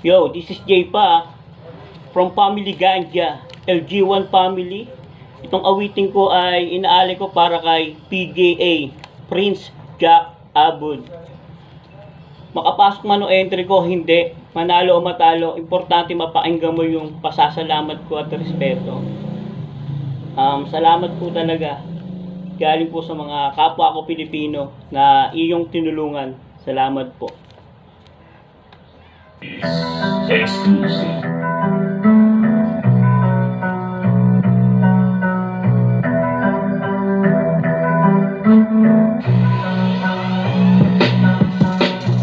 Yo, this is Jay pa from Family Ganja, LG1 Family. Itong awiting ko ay inaali ko para kay PJA, Prince Jack Abud. Makapasok man o entry ko, hindi. Manalo o matalo, importante mapakinggan mo yung pasasalamat ko at respeto. Salamat po talaga. Galing po sa mga kapwa ko Pilipino na iyong tinulungan. Salamat po. Exclusive.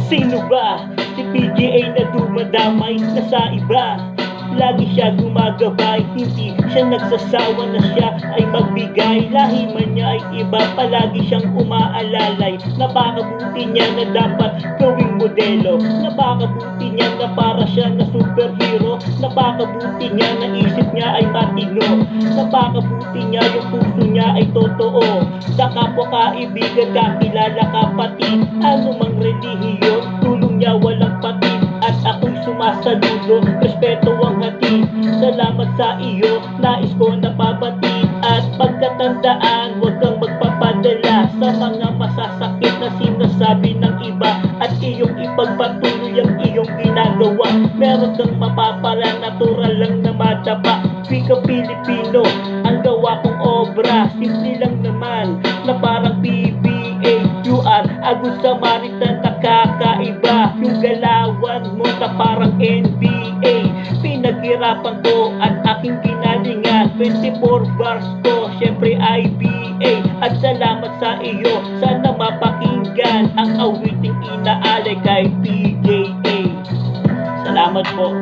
Sino ba? Si PJA na dumadamay na sa iba. Lagi siya gumagabay, hindi siya nagsasawa na siya ay magbigay. Lahi man niya ay iba, palagi siyang umaalalay. Napakabuti niya na dapat gawing modelo. Napakabuti niya na para siya na superhero. Napakabuti niya na isip niya ay matino. Napakabuti niya yung puso niya ay totoo. Sa kapwa kaibigan, kakilala kapatid. Ano mang relihiyon, tulong niya walang patid. At ako'y sumasaludo, respeto ang hatid. Salamat sa iyo, nais ko napabatid. At pagkatandaan, huwag kang magpapadala sa mga masasakit na sinasabi ng iba. At iyong ipagpatuloy ang iyong ginagawa. Meron kang mapapala, natural lang na madapa. Wika Pilipino, ang gawa kong obra. Simple lang naman, na parang PBA. You are a good Samaritan, nakakaiba. Yung galawan mo na parang NBA. Pinaghirapan ko at aking ginalingan. 24 bars ko, syempre IBA. At salamat sa iyo, sana mapakinggan ang awiting inaalay kay PJA. Salamat po.